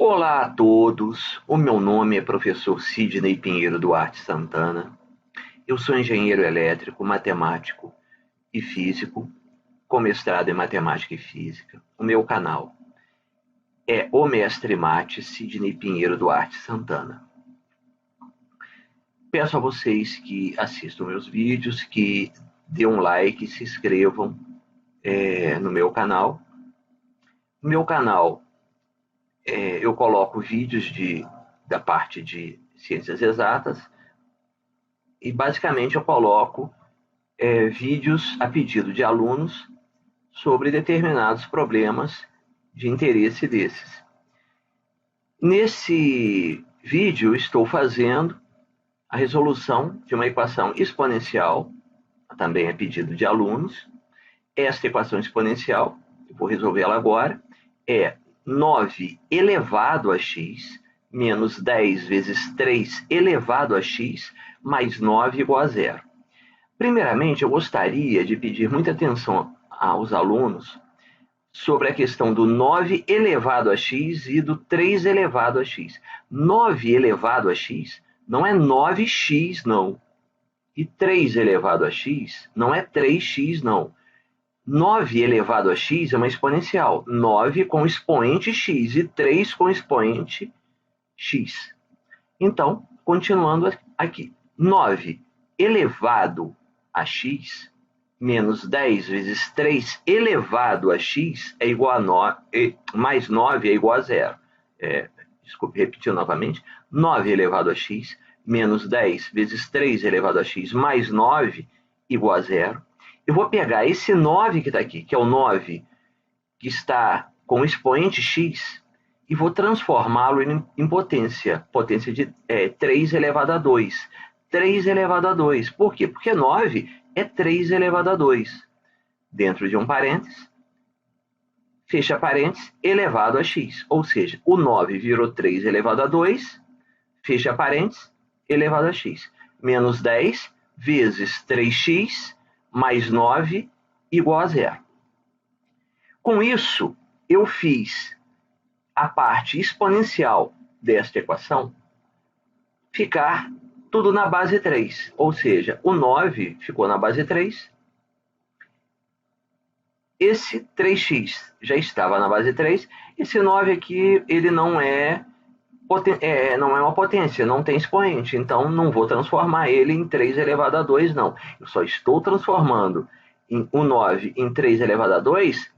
Olá a todos, o meu nome é professor Sidney Pinheiro Duarte Santana. Eu sou engenheiro elétrico, matemático e físico, com mestrado em matemática e física. O meu canal é o Mestre Mate Sidney Pinheiro Duarte Santana. Peço a vocês que assistam meus vídeos, que dêem um like, se inscrevam no meu canal. No meu canal eu coloco vídeos da parte de ciências exatas e basicamente eu coloco vídeos a pedido de alunos sobre determinados problemas de interesse desses. Nesse vídeo estou fazendo a resolução de uma equação exponencial, também a pedido de alunos. Esta equação exponencial, eu vou resolvê-la agora, é 9 elevado a x menos 10 vezes 3 elevado a x mais 9 igual a zero. Primeiramente, eu gostaria de pedir muita atenção aos alunos sobre a questão do 9 elevado a x e do 3 elevado a x. 9 elevado a x não é 9x, não. E 3 elevado a x não é 3x, não. 9 elevado a x é uma exponencial. 9 com expoente x e 3 com expoente x. Então, continuando aqui. 9 elevado a x menos 10 vezes 3 elevado a x é igual a 9, mais 9 é igual a zero. Desculpe, repetir novamente. 9 elevado a x menos 10 vezes 3 elevado a x mais 9 igual a zero. Eu vou pegar esse 9 que está aqui, que é o 9 que está com expoente x, e vou transformá-lo em potência de 3 elevado a 2. 3 elevado a 2. Por quê? Porque 9 é 3 elevado a 2. Dentro de um parênteses, fecha parênteses, elevado a x. Ou seja, o 9 virou 3 elevado a 2, fecha parênteses, elevado a x. Menos 10 vezes 3x mais 9 igual a zero. Com isso, eu fiz a parte exponencial desta equação ficar tudo na base 3. Ou seja, o 9 ficou na base 3. Esse 3x já estava na base 3. Esse 9 aqui, ele não é uma potência, não tem expoente. Então, não vou transformar ele em 3 elevado a 2, não. Eu só estou transformando o 9 em 3 elevado a 2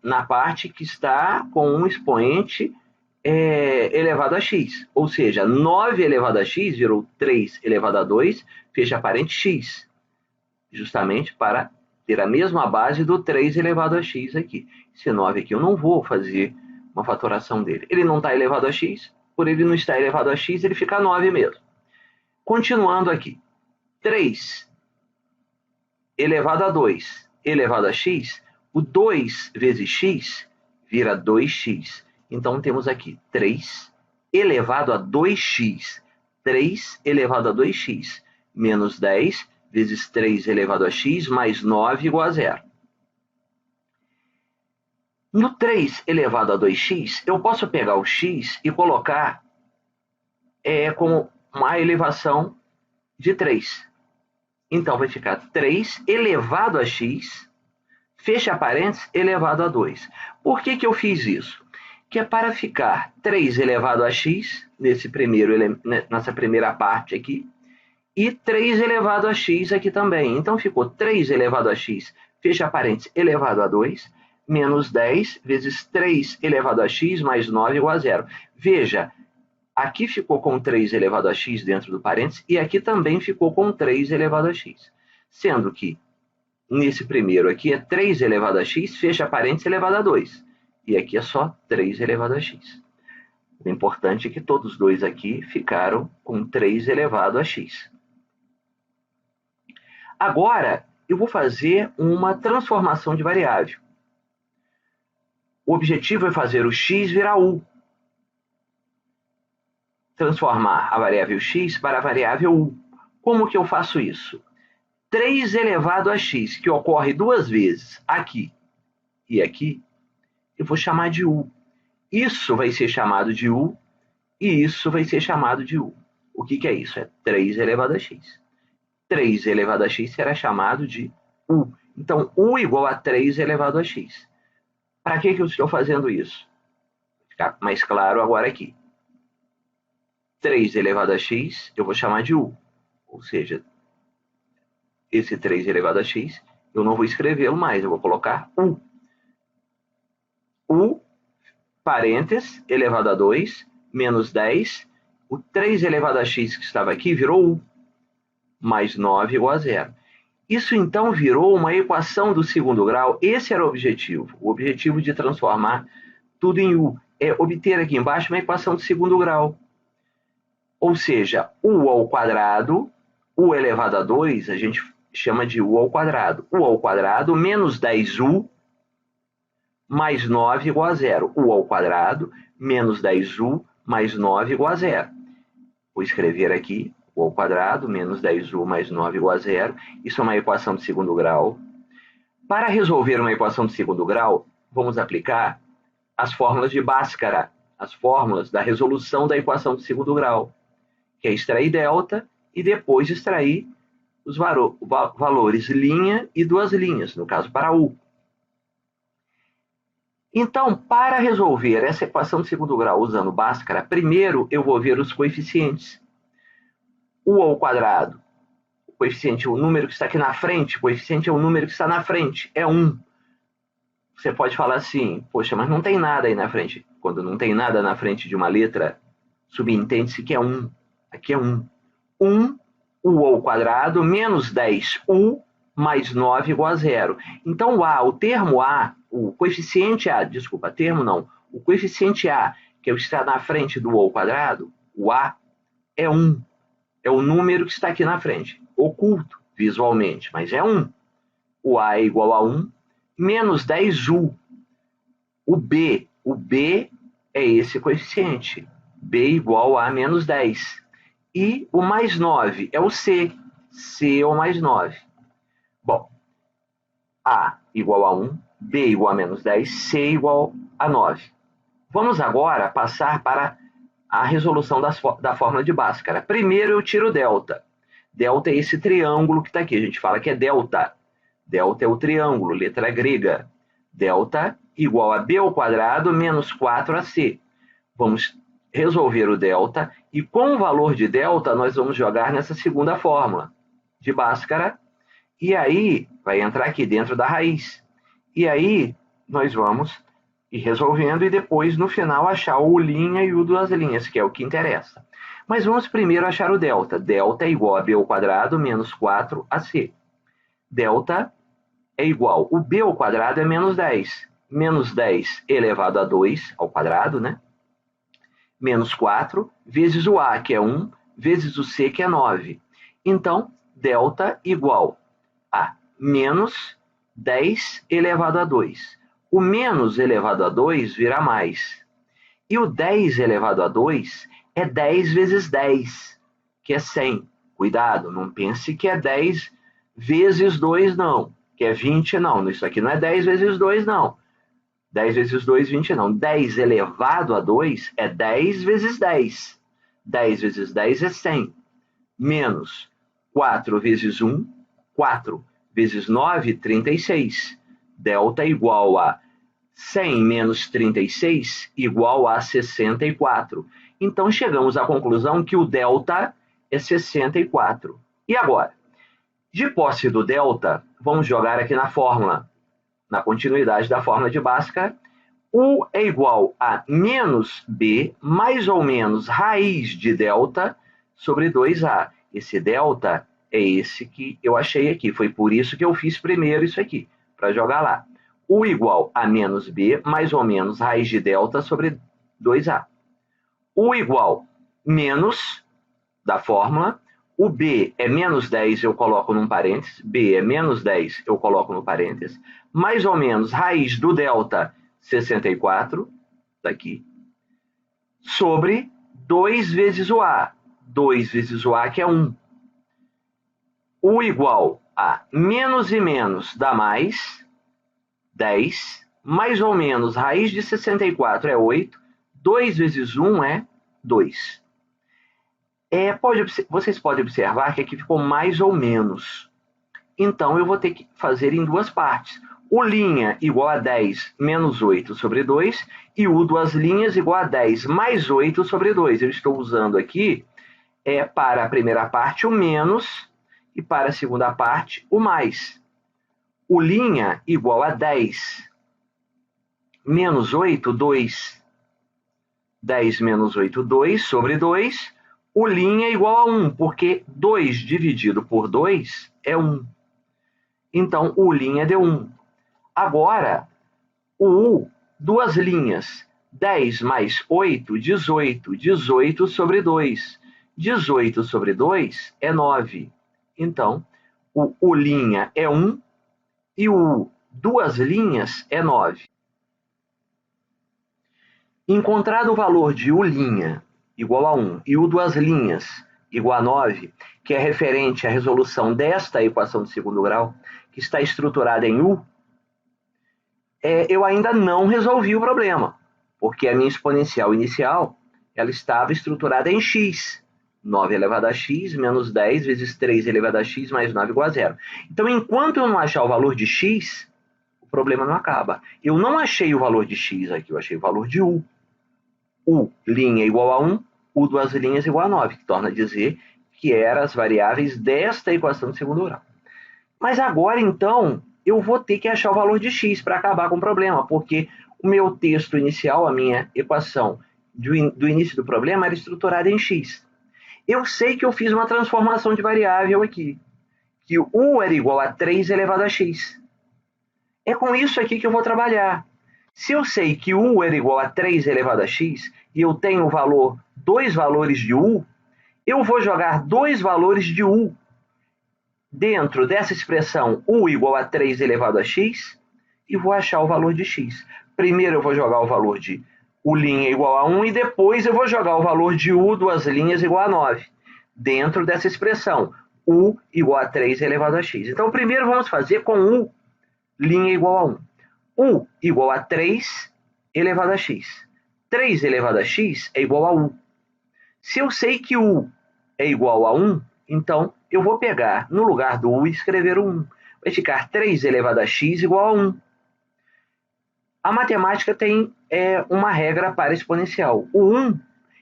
na parte que está com um expoente elevado a x. Ou seja, 9 elevado a x virou 3 elevado a 2, fecha parênteses x. Justamente para ter a mesma base do 3 elevado a x aqui. Esse 9 aqui eu não vou fazer uma fatoração dele. Ele não está elevado a x, por ele não estar elevado a x, ele fica 9 mesmo. Continuando aqui. 3 elevado a 2 elevado a x, o 2 vezes x vira 2x. Então, temos aqui 3 elevado a 2x. 3 elevado a 2x menos 10 vezes 3 elevado a x mais 9 igual a zero. No 3 elevado a 2x, eu posso pegar o x e colocar como uma elevação de 3. Então, vai ficar 3 elevado a x, fecha parênteses, elevado a 2. Por que eu fiz isso? Que é para ficar 3 elevado a x, nessa primeira parte aqui, e 3 elevado a x aqui também. Então, ficou 3 elevado a x, fecha parênteses, elevado a 2, menos 10 vezes 3 elevado a x mais 9 igual a zero. Veja, aqui ficou com 3 elevado a x dentro do parênteses, e aqui também ficou com 3 elevado a x. Sendo que, nesse primeiro aqui, é 3 elevado a x, fecha parênteses, elevado a 2. E aqui é só 3 elevado a x. O importante é que todos dois aqui ficaram com 3 elevado a x. Agora, eu vou fazer uma transformação de variável. O objetivo é fazer o x virar u. Transformar a variável x para a variável u. Como que eu faço isso? 3 elevado a x, que ocorre duas vezes, aqui e aqui, eu vou chamar de u. Isso vai ser chamado de U e isso vai ser chamado de U. O que é isso? É 3 elevado a x. 3 elevado a x será chamado de U. Então, U igual a 3 elevado a x. Para que eu estou fazendo isso? Vai ficar mais claro agora aqui. 3 elevado a x eu vou chamar de U. Ou seja, esse 3 elevado a x, eu não vou escrevê-lo mais, eu vou colocar U. U, parênteses, elevado a 2, menos 10. O 3 elevado a x que estava aqui virou U. Mais 9 igual a 0. Isso então virou uma equação do segundo grau. Esse era o objetivo. O objetivo de transformar tudo em U é obter aqui embaixo uma equação de segundo grau. Ou seja, U ao quadrado, U elevado a 2, a gente chama de U ao quadrado. U ao quadrado menos 10U mais 9 igual a 0. U ao quadrado menos 10U mais 9 igual a 0. Vou escrever aqui U ao quadrado menos 10U mais 9 igual a 0. Isso é uma equação de segundo grau. Para resolver uma equação de segundo grau, vamos aplicar as fórmulas de Bhaskara, as fórmulas da resolução da equação de segundo grau, que é extrair delta e depois extrair os valores linha e duas linhas, no caso para U. Então, para resolver essa equação de segundo grau usando Bhaskara, primeiro eu vou ver os coeficientes. U ao quadrado, o coeficiente é o número que está aqui na frente, o coeficiente é o número que está na frente, é 1. Você pode falar assim, poxa, mas não tem nada aí na frente. Quando não tem nada na frente de uma letra, subentende-se que é 1. Aqui é 1. 1, U ao quadrado, menos 10U, mais 9 igual a 0. Então, o termo A, o coeficiente A, desculpa, termo não, o coeficiente A, que é o que está na frente do U ao quadrado, o A, é 1. É o número que está aqui na frente, oculto visualmente, mas é 1. O A é igual a 1, menos 10U. O B é esse coeficiente, B igual a menos 10. E o mais 9 é o C, C é o mais 9. Bom, A igual a 1, B igual a menos 10, C igual a 9. Vamos agora passar para a resolução da fórmula de Bhaskara. Primeiro eu tiro delta. Delta é esse triângulo que está aqui. A gente fala que é delta. Delta é o triângulo, letra grega. Delta igual a B ao quadrado menos 4AC. Vamos resolver o delta e com o valor de delta nós vamos jogar nessa segunda fórmula de Bhaskara. E aí vai entrar aqui dentro da raiz. E aí nós vamos ir resolvendo e depois, no final, achar o linha e o duas linhas, que é o que interessa. Mas vamos primeiro achar o delta. Delta é igual a B ao quadrado menos 4AC. Delta é igual, o B ao quadrado é menos 10. Menos 10 elevado a 2 ao quadrado, né? Menos 4 vezes o A, que é 1, vezes o C, que é 9. Então, delta igual a menos 10 elevado a 2. O menos elevado a 2 vira mais. E o 10 elevado a 2 é 10 vezes 10, que é 100. Cuidado, não pense que é 10 vezes 2, não. Que é 20, não. Isso aqui não é 10 vezes 2, não. 10 vezes 2, 20, não. 10 elevado a 2 é 10 vezes 10. 10 vezes 10 é 100. Menos 4 vezes 1, 4 vezes 9, 36. Delta igual a 100 menos 36 igual a 64. Então, chegamos à conclusão que o delta é 64. E agora? De posse do delta, vamos jogar aqui na fórmula, na continuidade da fórmula de Bhaskara. U é igual a menos B mais ou menos raiz de delta sobre 2A. Esse delta é esse que eu achei aqui. Foi por isso que eu fiz primeiro isso aqui, para jogar lá. U igual a menos B mais ou menos raiz de delta sobre 2A. U igual menos da fórmula. O B é menos 10, eu coloco num parênteses. B é menos 10, eu coloco no parênteses. Mais ou menos raiz do delta, 64, daqui, sobre 2 vezes o A. 2 vezes o A, que é 1. U igual a menos e menos dá mais, 10, mais ou menos raiz de 64 é 8, 2 vezes 1 é 2. Vocês podem observar que aqui ficou mais ou menos. Então, eu vou ter que fazer em duas partes. U' igual a 10 menos 8 sobre 2 e U duas linhas igual a 10 mais 8 sobre 2. Eu estou usando aqui, para a primeira parte, o menos e para a segunda parte, o mais. U' igual a 10 menos 8, 2. 10 menos 8, 2 sobre 2. U' igual a 1, porque 2 dividido por 2 é 1. Então, U' deu 1. Agora, o U, duas linhas. 10 mais 8, 18. 18 sobre 2. 18 sobre 2 é 9. Então, o U' é 1 e o U, duas linhas, é 9. Encontrado o valor de U' igual a 1 e U duas linhas igual a 9, que é referente à resolução desta equação de segundo grau, que está estruturada em U, eu ainda não resolvi o problema, porque a minha exponencial inicial ela estava estruturada em x. 9 elevado a x menos 10 vezes 3 elevado a x mais 9 igual a 0. Então, enquanto eu não achar o valor de x, o problema não acaba. Eu não achei o valor de x aqui, eu achei o valor de u. U' igual a 1, U duas linhas igual a 9, que torna a dizer que eram as variáveis desta equação de segundo grau. Mas agora, então, eu vou ter que achar o valor de x para acabar com o problema, porque o meu texto inicial, a minha equação do início do problema, era estruturada em x. Eu sei que eu fiz uma transformação de variável aqui, que o u era igual a 3 elevado a x. É com isso aqui que eu vou trabalhar. Se eu sei que u era igual a 3 elevado a x, e eu tenho dois valores de u, eu vou jogar dois valores de u dentro dessa expressão u igual a 3 elevado a x e vou achar o valor de x. Primeiro eu vou jogar o valor de U' igual a 1 e depois eu vou jogar o valor de U duas linhas igual a 9 dentro dessa expressão U igual a 3 elevado a x. Então primeiro vamos fazer com U' igual a 1. U igual a 3 elevado a x. 3 elevado a x é igual a U. Se eu sei que U é igual a 1, então eu vou pegar, no lugar do U, e escrever o 1. Vai ficar 3 elevado a x igual a 1. A matemática tem uma regra para exponencial. O 1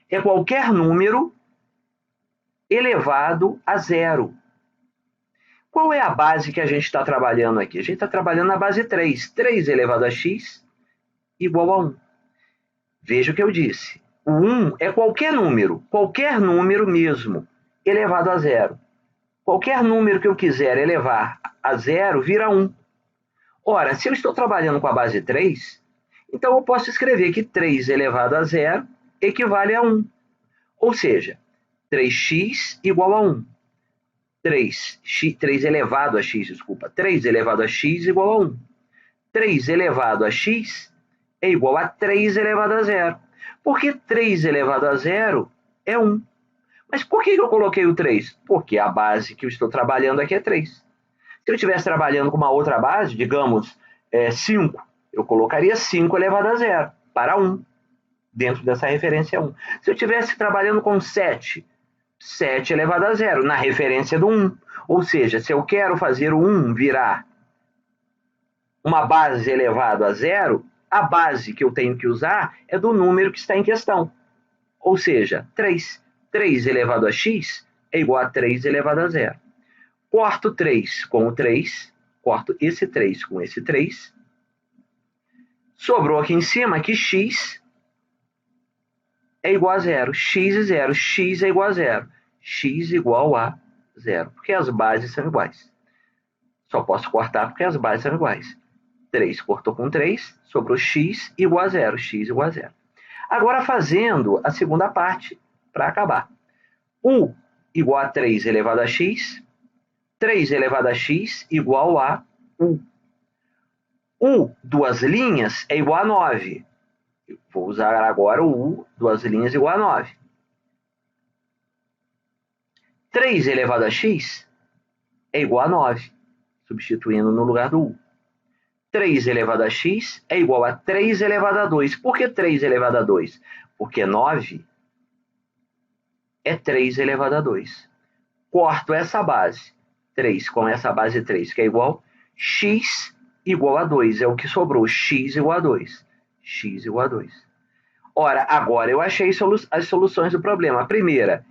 é qualquer número elevado a zero. Qual é a base que a gente está trabalhando aqui? A gente está trabalhando na base 3. 3 elevado a x igual a 1. Veja o que eu disse. O 1 é qualquer número mesmo, elevado a zero. Qualquer número que eu quiser elevar a zero vira 1. Ora, se eu estou trabalhando com a base 3, então eu posso escrever que 3 elevado a zero equivale a 1. Ou seja, 3x igual a 1. 3 elevado a x, desculpa. 3 elevado a x igual a 1. 3 elevado a x é igual a 3 elevado a zero. Porque 3 elevado a zero é 1. Mas por que eu coloquei o 3? Porque a base que eu estou trabalhando aqui é 3. Se eu estivesse trabalhando com uma outra base, digamos 5, eu colocaria 5 elevado a zero, para 1, dentro dessa referência 1. Se eu estivesse trabalhando com 7, 7 elevado a zero, na referência do 1. Ou seja, se eu quero fazer o 1 virar uma base elevado a zero, a base que eu tenho que usar é do número que está em questão. Ou seja, 3. 3 elevado a x é igual a 3 elevado a zero. Corto 3 com o 3, corto esse 3 com esse 3. Sobrou aqui em cima que x é igual a zero. X e zero. X é igual a zero. X igual a zero, porque as bases são iguais. Só posso cortar porque as bases são iguais. 3 cortou com 3, sobrou x igual a zero. X igual a zero. Agora fazendo a segunda parte, para acabar. U igual a 3 elevado a x. 3 elevado a x igual a U. U duas linhas é igual a 9. Eu vou usar agora o U duas linhas igual a 9. 3 elevado a x é igual a 9, substituindo no lugar do U. 3 elevado a x é igual a 3 elevado a 2. Por que 3 elevado a 2? porque 9 é 3 elevado a 2. Corto essa base, 3 com essa base 3, que é igual x igual a 2. É o que sobrou, x igual a 2. X igual a 2. Ora, agora eu achei as soluções do problema. A primeira,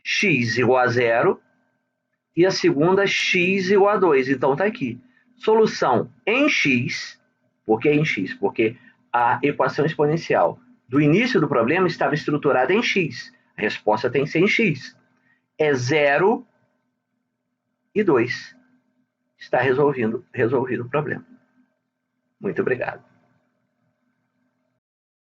x igual a 0. E a segunda, x igual a 2. Então está aqui. Solução em x. Por que em x? Porque a equação exponencial do início do problema estava estruturada em x. A resposta tem que ser em x. É 0 e 2. Está resolvido o problema. Muito obrigado.